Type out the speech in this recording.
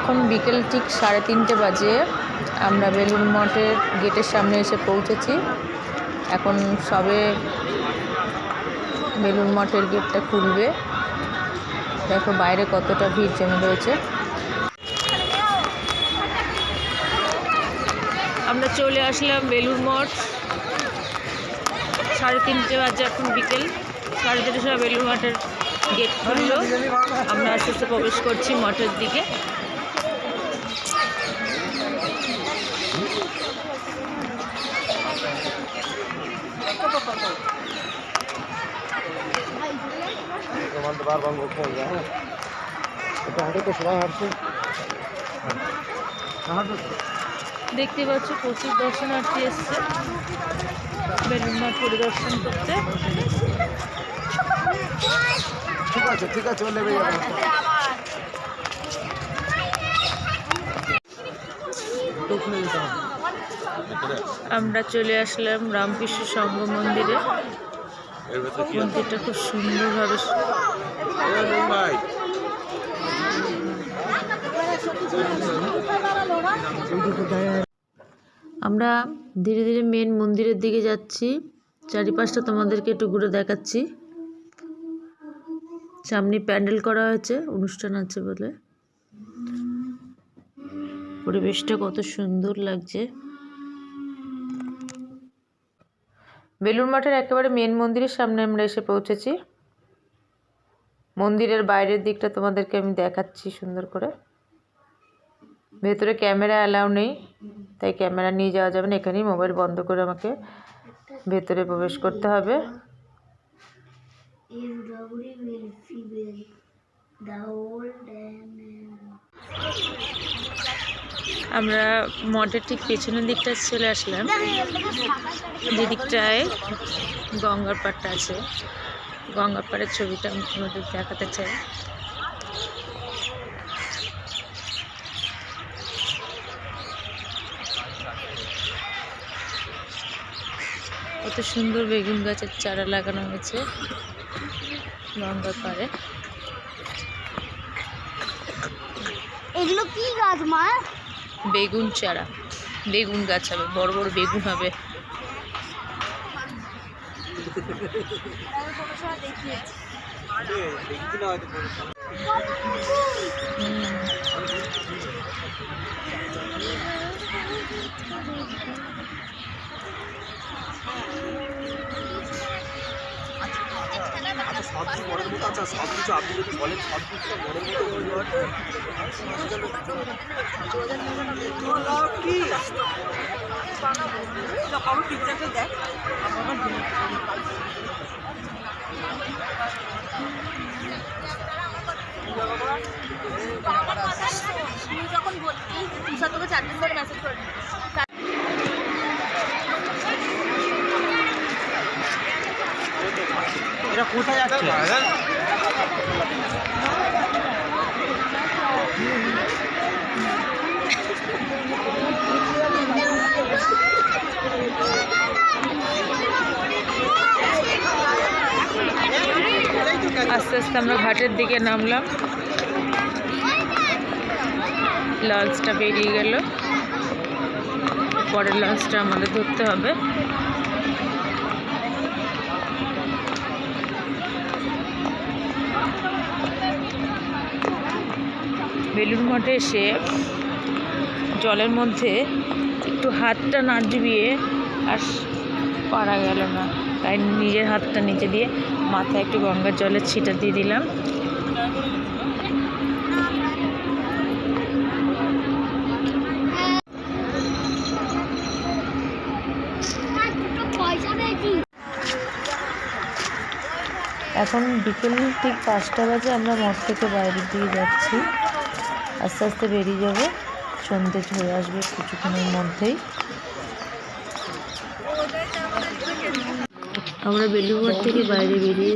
এখন বিকেল ঠিক 3:30 বাজে। আমরা বেলুড় মঠের গেটের সামনে এসে পৌঁছেছি। এখন সবে বেলুড় মঠের গেটটা খুলবে। দেখো বাইরে কতটা ভিড় জমে রয়েছে। আমরা চলে আসলাম বেলুড় মঠ। 3:30 বাজে, এখন বিকেল 3:30 সময় বেলুড় মঠের গেট খুলল। আমরা আস্তে আস্তে প্রবেশ করছি মঠের দিকে। দেখতে পাচ্ছ প্রচুর দর্শনার্থী এসছে বেলুড় মঠ পরিদর্শন করতে। ঠিক আছে আমরা চলে আসলাম রামকৃষ্ণ সংঘ মন্দিরে। মন্দিরটা খুব সুন্দরভাবে আমরা ধীরে ধীরে মেন মন্দিরের দিকে যাচ্ছি। চারিপাশটা তোমাদেরকে একটু ঘুরে দেখাচ্ছি। সামনে প্যান্ডেল করা হয়েছে, অনুষ্ঠান আছে বলে। পরিবেশটা কত সুন্দর লাগছে। বেলুড় মঠের একেবারে মেন মন্দিরের সামনে আমরা এসে পৌঁছেছি। মন্দিরের বাইরের দিকটা তোমাদেরকে আমি দেখাচ্ছি সুন্দর করে। ভেতরে ক্যামেরা অ্যালাউ নেই, তাই ক্যামেরা নিয়ে যাওয়া যাবে না। এখানেই মোবাইল বন্ধ করে আমাকে ভেতরে প্রবেশ করতে হবে। আমরা মঠের ঠিক পেছনের দিকটা চলে আসলাম, যে দিকটায় গঙ্গার পাড়টা আছে। গঙ্গার পাড়ের ছবিটা আমি তোমাদের দেখাতে চাই। কত সুন্দর বেগুন গাছের চারা লাগানো হয়েছে গঙ্গার পাড়ে। এগুলো কি গাছ মা? বেগুন চারা, বেগুন গাছ হবে, বড় বড় বেগুন হবে। সবকিছু আপনি যদি বলেন সবকিছু যখন বলছি তোকে 4 দিন ধরে মেসেজ করে এরা কোথায় যাচ্ছে? আস্তে আস্তে আমরা ঘাটের দিকে নামলাম। লঞ্চটা বেরিয়ে গেল, পরের লঞ্চটা আমাদের ধরতে হবে। বেলুড় মঠে এসে জলের মধ্যে একটু হাতটা না ডুবিয়ে আর পারা গেল না, তাই নিজের হাতটা নিচে দিয়ে মাথায় একটু গঙ্গার জলের ছিটা দিয়ে দিলাম। এখন বিকেল ঠিক 5টা বাজে। আমরা মঠ থেকে বাইরের দিকে যাচ্ছি, আস্তে আস্তে বেরিয়ে যাব। সন্ধ্যে হয়ে আসবে কিছুক্ষণের মধ্যেই। আমরা বেলুড় মঠ থেকে বাইরে বেরিয়ে